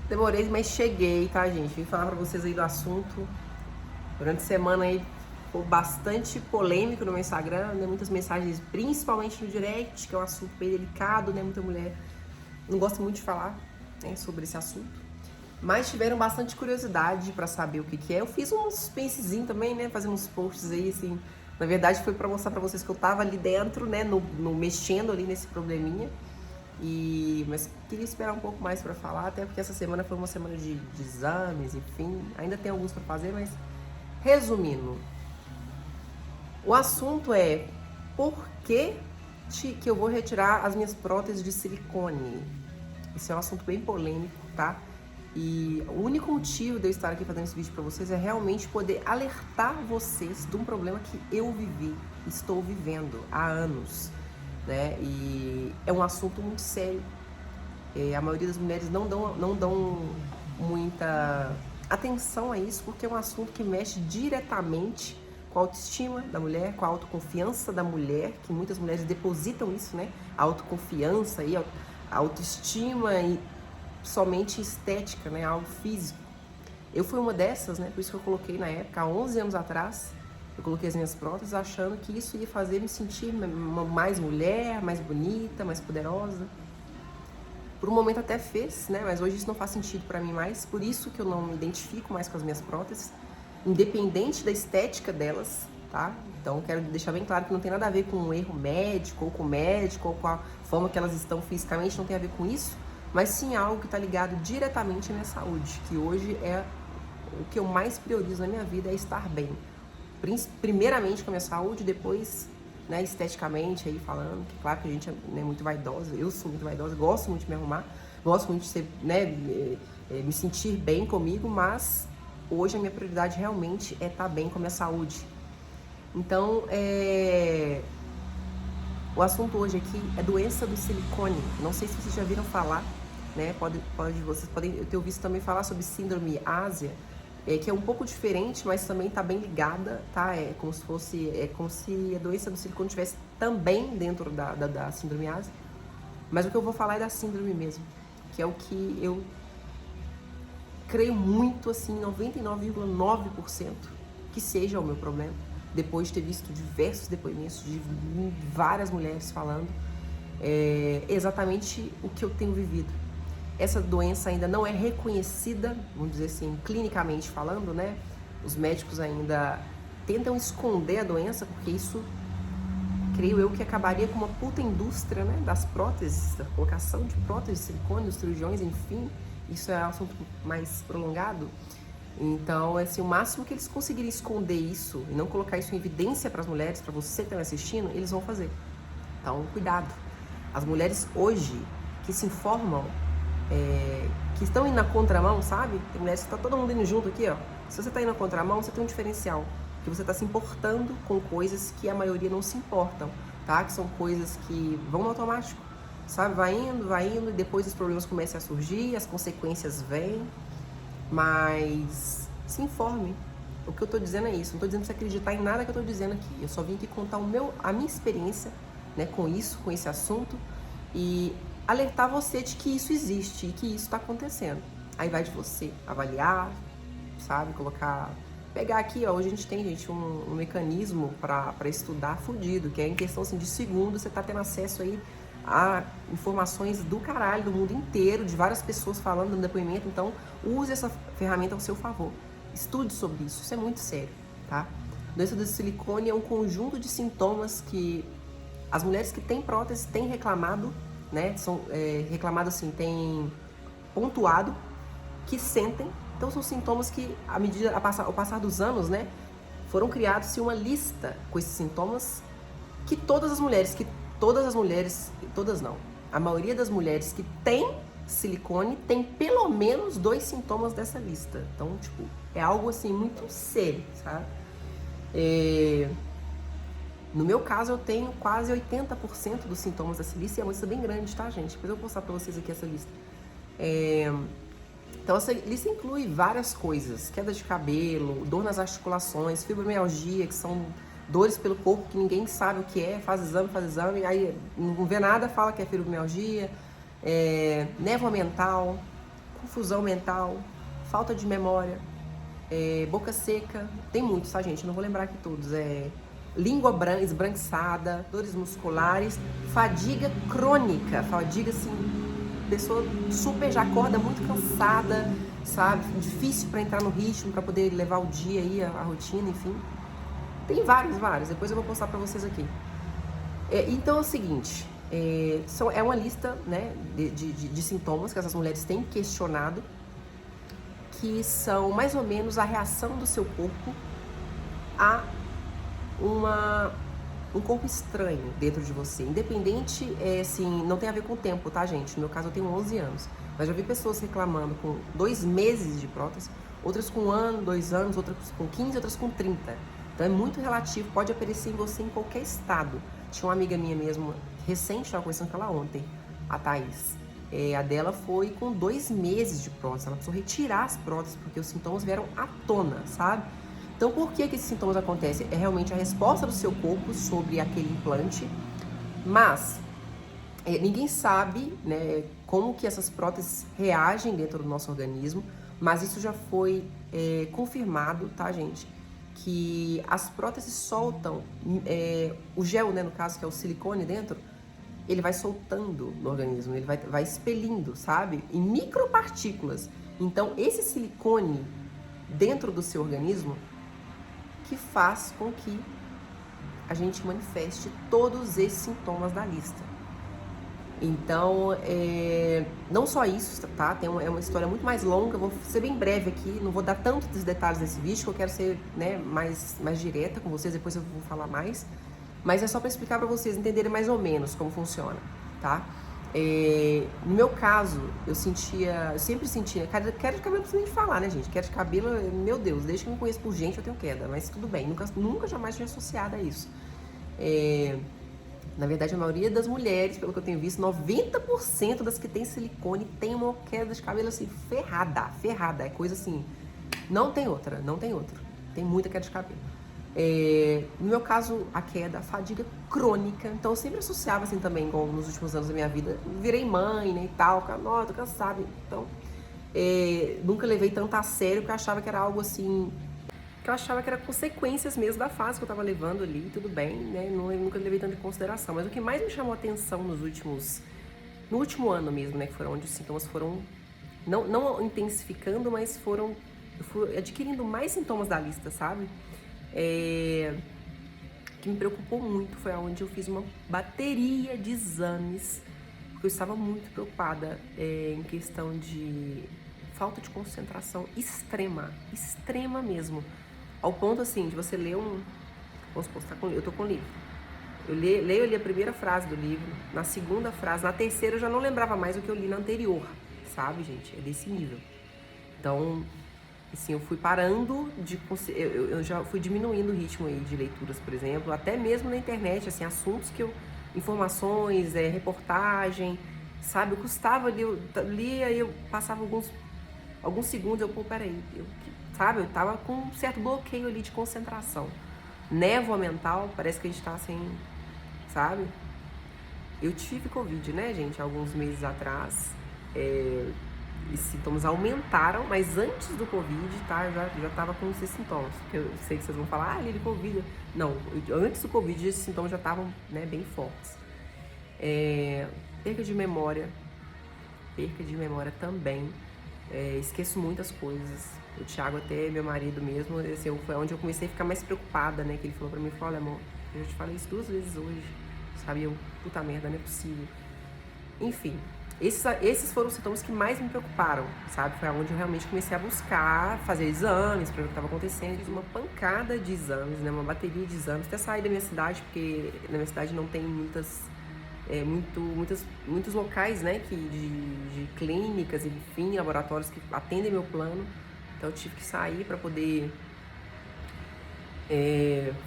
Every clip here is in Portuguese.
Demorei, mas cheguei, tá, gente? Vim falar pra vocês aí do assunto. Durante a semana aí foi bastante polêmico no meu Instagram, né? Muitas mensagens, principalmente no direct, que é um assunto bem delicado, né? Muita mulher não gosta muito de falar, né, sobre esse assunto. Mas tiveram bastante curiosidade pra saber o que que é. Eu fiz um suspensezinho também, né? Fazendo uns posts aí, assim. Na verdade, foi pra mostrar pra vocês que eu tava ali dentro, né? No mexendo ali nesse probleminha. Mas queria esperar um pouco mais para falar, até porque essa semana foi uma semana de exames, enfim, ainda tem alguns para fazer, mas resumindo, o assunto é por que eu vou retirar as minhas próteses de silicone. Esse é um assunto bem polêmico, tá? E o único motivo de eu estar aqui fazendo esse vídeo para vocês é realmente poder alertar vocês de um problema que eu vivi, estou vivendo há anos, né? E é um assunto muito sério. A maioria das mulheres não dão muita atenção a isso, porque é um assunto que mexe diretamente com a autoestima da mulher, com a autoconfiança da mulher, que muitas mulheres depositam isso, né? A autoconfiança e a autoestima e somente estética, né? Algo físico. Eu fui uma dessas, né? Por isso que eu coloquei na época, há 11 anos atrás, eu coloquei as minhas próteses achando que isso ia fazer me sentir mais mulher, mais bonita, mais poderosa. Por um momento até fez, né? Mas hoje isso não faz sentido pra mim mais. Por isso que eu não me identifico mais com as minhas próteses, independente da estética delas, tá? Então quero deixar bem claro que não tem nada a ver com um erro médico, ou com o médico, ou com a forma que elas estão fisicamente, não tem a ver com isso, mas sim algo que está ligado diretamente à minha saúde, que hoje é o que eu mais priorizo na minha vida, é estar bem. Primeiramente com a minha saúde, depois, né, esteticamente aí falando, que claro que a gente é, né, muito vaidosa, eu sou muito vaidosa, gosto muito de me arrumar, gosto muito de ser, né, me sentir bem comigo, mas hoje a minha prioridade realmente é estar bem com a minha saúde. Então, o assunto hoje aqui é doença do silicone. Não sei se vocês já viram falar, né? Vocês podem ter ouvido também falar sobre síndrome Ásia, que é um pouco diferente, mas também está bem ligada, tá? É como se a doença do silicone estivesse também dentro da síndrome Ásia. Mas o que eu vou falar é da síndrome mesmo, que é o que eu creio muito, assim, 99,9% que seja o meu problema, depois de ter visto diversos depoimentos de várias mulheres falando exatamente o que eu tenho vivido. Essa doença ainda não é reconhecida, vamos dizer assim, clinicamente falando, né? Os médicos ainda tentam esconder a doença, porque isso, creio eu, que acabaria com uma puta indústria, né, das próteses, da colocação de próteses de silicone, os cirurgiões, enfim. Isso é um assunto mais prolongado. Então, assim, o máximo que eles conseguirem esconder isso e não colocar isso em evidência para as mulheres, para você que está me assistindo, eles vão fazer. Então, cuidado. As mulheres hoje que se informam, que estão indo na contramão, sabe? Tem mulheres que tá todo mundo indo junto aqui, ó. Se você tá indo na contramão, você tem um diferencial. Que você tá se importando com coisas que a maioria não se importam, tá? Que são coisas que vão no automático, sabe? Vai indo, e depois os problemas começam a surgir, as consequências vêm. Mas se informe. O que eu tô dizendo é isso. Não tô dizendo pra você acreditar em nada que eu tô dizendo aqui. Eu só vim aqui contar a minha experiência, né, com isso, com esse assunto, e alertar você de que isso existe e que isso está acontecendo. Aí vai de você avaliar, sabe, pegar aqui, ó, hoje a gente tem, gente, um mecanismo para estudar fudido, que é em questão, assim, de segundos, você tá tendo acesso aí a informações do caralho, do mundo inteiro, de várias pessoas falando, dando depoimento. Então, use essa ferramenta ao seu favor. Estude sobre isso é muito sério, tá? Doença do silicone é um conjunto de sintomas que as mulheres que têm prótese têm reclamado, né? São reclamado assim, têm pontuado, que sentem. Então são sintomas que, ao passar dos anos, né, foram criados uma lista com esses sintomas que todas as mulheres, todas não, a maioria das mulheres que tem silicone tem pelo menos 2 sintomas dessa lista. Então, tipo, é algo assim muito sério, sabe? No meu caso, eu tenho quase 80% dos sintomas dessa lista, e é uma lista bem grande, tá, gente? Depois eu vou postar pra vocês aqui essa lista. Então, essa lista inclui várias coisas: queda de cabelo, dor nas articulações, fibromialgia, que são dores pelo corpo que ninguém sabe o que é, faz exame, aí não vê nada, fala que é fibromialgia, névoa mental, confusão mental, falta de memória, boca seca, tem muitos, tá, gente? Eu não vou lembrar aqui todos. Língua esbranquiçada, dores musculares, fadiga crônica, fadiga assim, pessoa super já acorda muito cansada, sabe? Difícil para entrar no ritmo, para poder levar o dia aí, a rotina, enfim. Tem vários, depois eu vou postar para vocês aqui. Então é o seguinte, é uma lista, né, de sintomas que essas mulheres têm questionado, que são mais ou menos a reação do seu corpo a um corpo estranho dentro de você. Independente, assim, não tem a ver com o tempo, tá, gente? No meu caso, eu tenho 11 anos. Mas já vi pessoas reclamando com 2 meses de prótese, outras com 1 ano, 2 anos, outras com 15, outras com 30. Então é muito relativo, pode aparecer em você em qualquer estado. Tinha uma amiga minha mesmo, recente, estava conversando com ela ontem, a Thaís. A dela foi com 2 meses de prótese. Ela precisou retirar as próteses porque os sintomas vieram à tona, sabe? Então, por que esses sintomas acontecem? É realmente a resposta do seu corpo sobre aquele implante, mas ninguém sabe, né, como que essas próteses reagem dentro do nosso organismo, mas isso já foi confirmado, tá, gente? Que as próteses soltam o gel, né, no caso, que é o silicone dentro, ele vai soltando no organismo, ele vai expelindo, sabe? Em micropartículas. Então, esse silicone dentro do seu organismo que faz com que a gente manifeste todos esses sintomas da lista. Então, não só isso, tá? É uma história muito mais longa, eu vou ser bem breve aqui, não vou dar tanto dos detalhes desse vídeo, que eu quero ser, né, mais direta com vocês, depois eu vou falar mais. Mas é só para explicar para vocês entenderem mais ou menos como funciona, tá? No meu caso, eu sempre sentia, queda de cabelo não precisa nem falar, né, gente? Queda de cabelo, meu Deus, desde que eu me conheço por gente eu tenho queda, mas tudo bem, nunca jamais tinha associado a isso. Na verdade, a maioria das mulheres, pelo que eu tenho visto, 90% das que tem silicone tem uma queda de cabelo assim, ferrada, é coisa assim, não tem outra, tem muita queda de cabelo. No meu caso, a queda, a fadiga crônica. Então eu sempre associava assim também, como nos últimos anos da minha vida. Virei mãe, né, e tal, tô cansada. Então, nunca levei tanto a sério, porque eu achava que era algo assim, que eu achava que era consequências mesmo da fase que eu tava levando ali, tudo bem, né, eu nunca levei tanto em consideração. Mas o que mais me chamou a atenção no último ano mesmo, né, que foram onde os sintomas foram, não intensificando, mas eu fui adquirindo mais sintomas da lista, sabe? Que me preocupou muito foi onde eu fiz uma bateria de exames, porque eu estava muito preocupada em questão de falta de concentração extrema mesmo, ao ponto assim de você ler vamos supor, eu tô com o livro, eu leio ali a primeira frase do livro, na segunda frase, na terceira eu já não lembrava mais o que eu li na anterior, sabe, gente? É desse nível. Então, assim, eu fui parando eu já fui diminuindo o ritmo aí de leituras, por exemplo, até mesmo na internet, assim, assuntos que informações, reportagem, sabe, eu custava ali, eu lia e eu passava alguns segundos, peraí, sabe, eu tava com um certo bloqueio ali de concentração, névoa mental, parece que a gente tá assim, sabe, eu tive Covid, né, gente, alguns meses atrás, os sintomas aumentaram, mas antes do Covid, tá, eu já tava com esses sintomas, porque eu sei que vocês vão falar, ele Covid. Não, antes do Covid esses sintomas já estavam, né, bem fortes. Perca de memória também, esqueço muitas coisas. O Thiago, até meu marido mesmo, assim, foi onde eu comecei a ficar mais preocupada, né, que ele falou pra mim, olha amor, eu já te falei isso 2 vezes hoje, sabe, puta merda, não é possível. Enfim, esses foram os sintomas que mais me preocuparam, sabe? Foi onde eu realmente comecei a buscar, fazer exames para ver o que estava acontecendo. Fiz uma pancada de exames, né? Uma bateria de exames. Até saí da minha cidade, porque na minha cidade não tem muitos locais, né? De clínicas, enfim, laboratórios que atendem meu plano. Então eu tive que sair para poder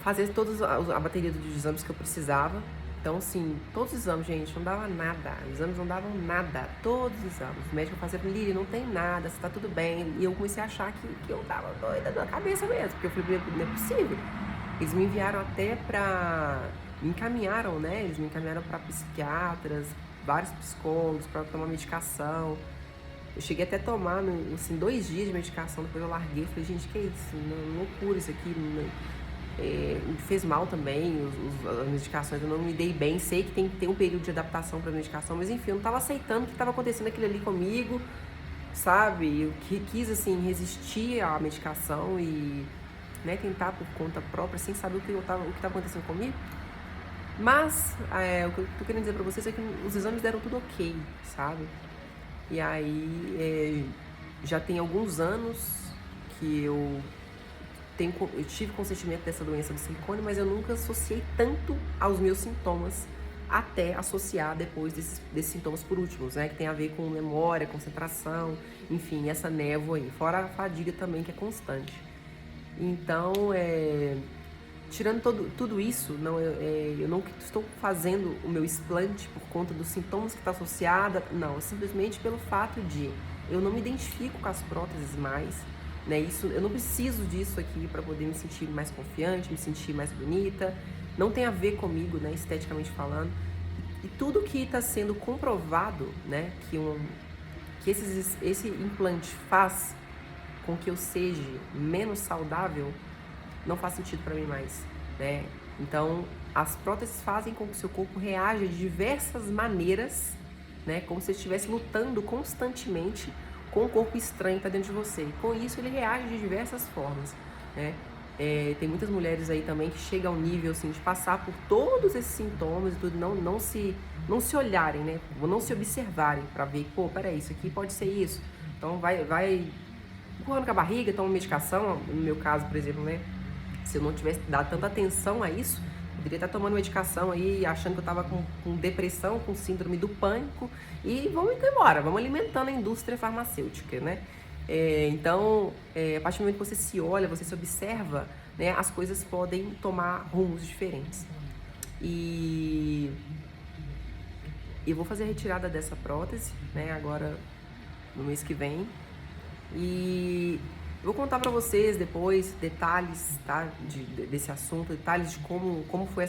fazer toda a bateria de exames que eu precisava. Então, assim, todos os exames, gente, não dava nada. Os exames não davam nada. Todos os exames. O médico fazia, Lili, não tem nada, você tá tudo bem. E eu comecei a achar que eu tava doida da cabeça mesmo, porque eu falei, não é possível. Eles me enviaram até me encaminharam, né? Eles me encaminharam para psiquiatras, vários psicólogos, para tomar medicação. Eu cheguei até a tomar, assim, 2 dias de medicação, depois eu larguei. Falei, gente, que é isso? Loucura isso aqui. Me fez mal também, as medicações, eu não me dei bem. Sei que tem que ter um período de adaptação para medicação, mas enfim, eu não estava aceitando o que estava acontecendo aquilo ali comigo, sabe? Eu quis, assim, resistir à medicação e, né, tentar por conta própria, sem saber o que estava acontecendo comigo. Mas, o que eu tô querendo dizer pra vocês é que os exames deram tudo ok, sabe? E aí, já tem alguns anos que eu tive consentimento dessa doença do silicone, mas eu nunca associei tanto aos meus sintomas, até associar depois desses sintomas por últimos, né? Que tem a ver com memória, concentração, enfim, essa névoa aí. Fora a fadiga também, que é constante. Então, tirando tudo isso, eu não estou fazendo o meu explante por conta dos sintomas que está associada, não, simplesmente pelo fato de eu não me identifico com as próteses mais, né? Isso, eu não preciso disso aqui para poder me sentir mais confiante, me sentir mais bonita, não tem a ver comigo, né, esteticamente falando, e tudo que está sendo comprovado, né, que esse implante faz com que eu seja menos saudável, não faz sentido para mim mais, né? Então, as próteses fazem com que o seu corpo reaja de diversas maneiras, né? Como se você estivesse lutando constantemente com o corpo estranho que está dentro de você. E com isso, ele reage de diversas formas, né? Tem muitas mulheres aí também que chegam ao nível, assim, de passar por todos esses sintomas e tudo, não se olharem, né? Não se observarem para ver, pô, peraí, isso aqui pode ser isso. Então, vai empurrando com a barriga, toma medicação, no meu caso, por exemplo, né? Se eu não tivesse dado tanta atenção a isso, eu poderia estar tomando medicação aí, achando que eu estava com depressão, com síndrome do pânico, e vamos embora, vamos alimentando a indústria farmacêutica, né? Então, a partir do momento que você se olha, você se observa, né, as coisas podem tomar rumos diferentes. E eu vou fazer a retirada dessa prótese, né, agora no mês que vem. E vou contar pra vocês depois detalhes, tá, desse assunto, detalhes de como foi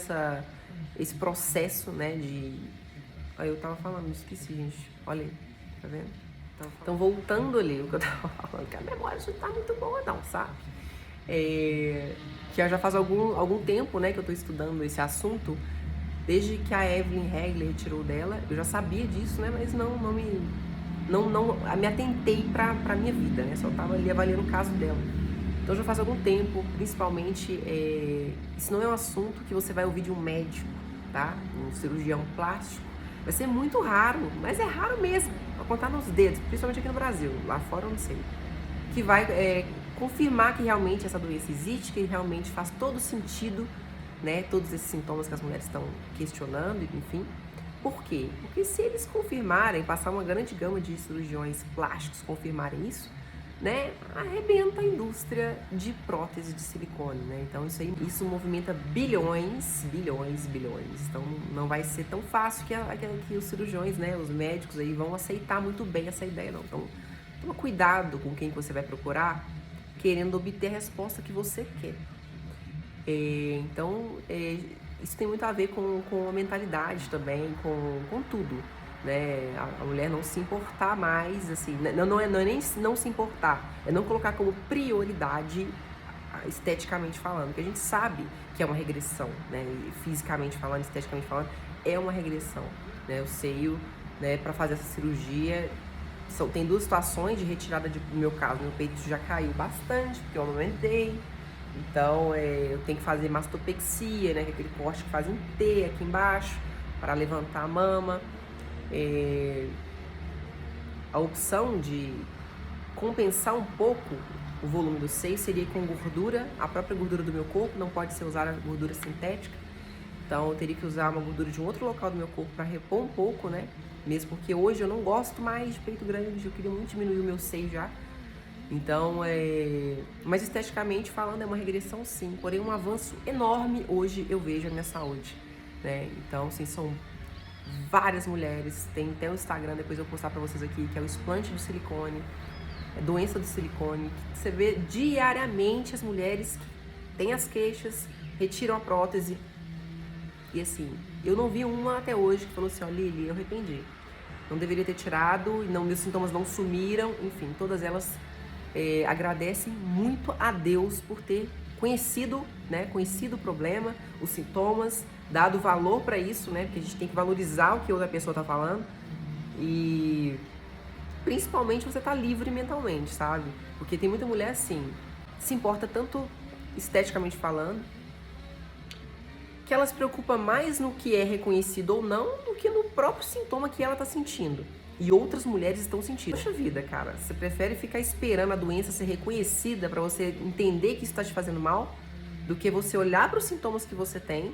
esse processo, né, Aí eu tava falando, esqueci, gente. Olha aí, tá vendo? Então, voltando ali, o que eu tava falando, que a memória não tá muito boa não, sabe? Que já faz algum tempo, né, que eu tô estudando esse assunto, desde que a Evelyn Regler retirou dela. Eu já sabia disso, né, mas não me atentei pra minha vida, né? Só tava ali avaliando o caso dela. Então já faz algum tempo, principalmente, isso não é um assunto que você vai ouvir de um médico, tá? Um cirurgião plástico. Vai ser muito raro, mas é raro mesmo, pra contar nos dedos, principalmente aqui no Brasil, lá fora eu não sei. Que vai confirmar que realmente essa doença existe, que realmente faz todo sentido, né? Todos esses sintomas que as mulheres estão questionando, enfim. Por quê? Porque se eles confirmarem, passar uma grande gama de cirurgiões plásticos confirmarem isso, né, arrebenta a indústria de prótese de silicone, né? Então isso movimenta bilhões. Então não vai ser tão fácil que os cirurgiões, né, os médicos aí vão aceitar muito bem essa ideia, não. Então toma cuidado com quem você vai procurar, querendo obter a resposta que você quer. Isso tem muito a ver com a mentalidade também, com tudo, né? A mulher não se importar mais, assim, não é nem não se importar, é não colocar como prioridade, esteticamente falando, porque a gente sabe que é uma regressão, né? Fisicamente falando, esteticamente falando, é uma regressão, né? O seio, né, para fazer essa cirurgia, tem 2 situações de retirada, no meu caso, meu peito já caiu bastante, porque eu amamentei. Então, eu tenho que fazer mastopexia, né, que é aquele corte que faz em T aqui embaixo, para levantar a mama. A opção de compensar um pouco o volume do seio seria com gordura, a própria gordura do meu corpo, não pode ser usada gordura sintética. Então, eu teria que usar uma gordura de um outro local do meu corpo para repor um pouco, né? Mesmo porque hoje eu não gosto mais de peito grande, eu queria muito diminuir o meu seio já. Então, mas esteticamente falando, é uma regressão sim, porém um avanço enorme hoje eu vejo na minha saúde, né? Então, assim, são várias mulheres, tem até o Instagram, depois eu vou postar pra vocês aqui, que é o explante do silicone, doença do silicone, que você vê diariamente as mulheres que têm as queixas, retiram a prótese, e assim, eu não vi uma até hoje que falou assim, ó, Lili, eu arrependi. não deveria ter tirado, não, meus sintomas não sumiram, enfim, todas elas agradecem muito a Deus por ter conhecido, né, conhecido o problema, os sintomas, dado valor para isso, né, porque a gente tem que valorizar o que outra pessoa tá falando e principalmente você tá livre mentalmente, sabe? Porque tem muita mulher assim, se importa tanto esteticamente falando, que ela se preocupa mais no que é reconhecido ou não do que no próprio sintoma que ela tá sentindo. E outras mulheres estão sentindo. Poxa vida, cara, você prefere ficar esperando a doença ser reconhecida para você entender que isso tá te fazendo mal, do que você olhar para os sintomas que você tem,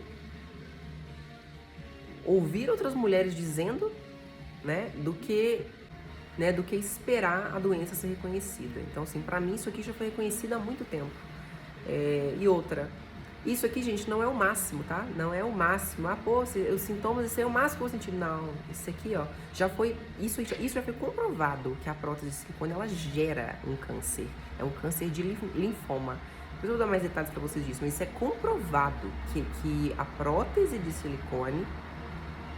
ouvir outras mulheres dizendo, né, do que esperar a doença ser reconhecida. Então, assim, pra mim isso aqui já foi reconhecido há muito tempo. E outra, isso aqui, gente, não é o máximo, tá? Não é o máximo. Ah, pô, os sintomas, isso é o máximo que eu vou sentir. Não, isso aqui, ó, já foi, isso já foi comprovado que a prótese de silicone, ela gera um câncer. É um câncer de linfoma. Depois eu vou dar mais detalhes pra vocês disso, mas isso é comprovado que a prótese de silicone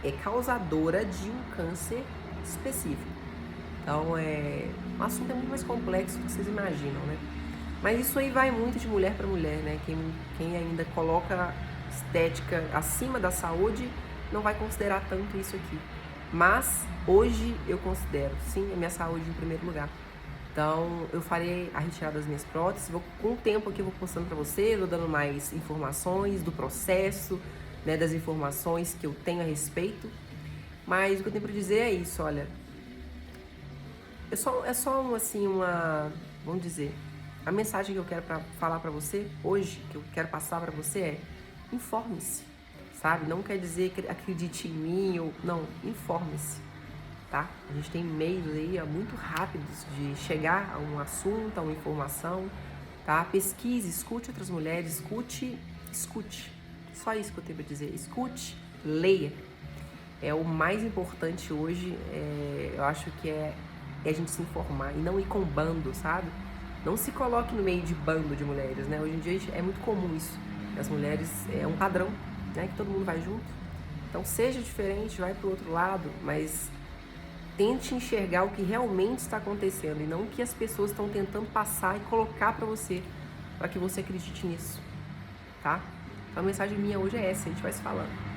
é causadora de um câncer específico. Então, o assunto é muito mais complexo do que vocês imaginam, né? Mas isso aí vai muito de mulher para mulher, né? Quem ainda coloca estética acima da saúde não vai considerar tanto isso aqui. Mas hoje eu considero, sim, a minha saúde em primeiro lugar. Então eu farei a retirada das minhas próteses. Com o tempo aqui eu vou postando para vocês, vou dando mais informações do processo, né? Das informações que eu tenho a respeito. Mas o que eu tenho para dizer é isso, olha. Vamos dizer, a mensagem que eu quero falar pra você hoje, que eu quero passar pra você é: informe-se, sabe? Não quer dizer que acredite em mim ou não, informe-se, tá? A gente tem meios aí muito rápidos de chegar a um assunto, a uma informação, tá? Pesquise, escute outras mulheres, escute. Só isso que eu tenho pra dizer. Escute, leia. É o mais importante hoje, eu acho que é a gente se informar e não ir com bando, sabe? Não se coloque no meio de bando de mulheres, né? Hoje em dia é muito comum isso. As mulheres, é um padrão, né? Que todo mundo vai junto. Então seja diferente, vai pro outro lado, mas tente enxergar o que realmente está acontecendo e não o que as pessoas estão tentando passar e colocar pra você, para que você acredite nisso, tá? Então a mensagem minha hoje é essa, a gente vai se falando.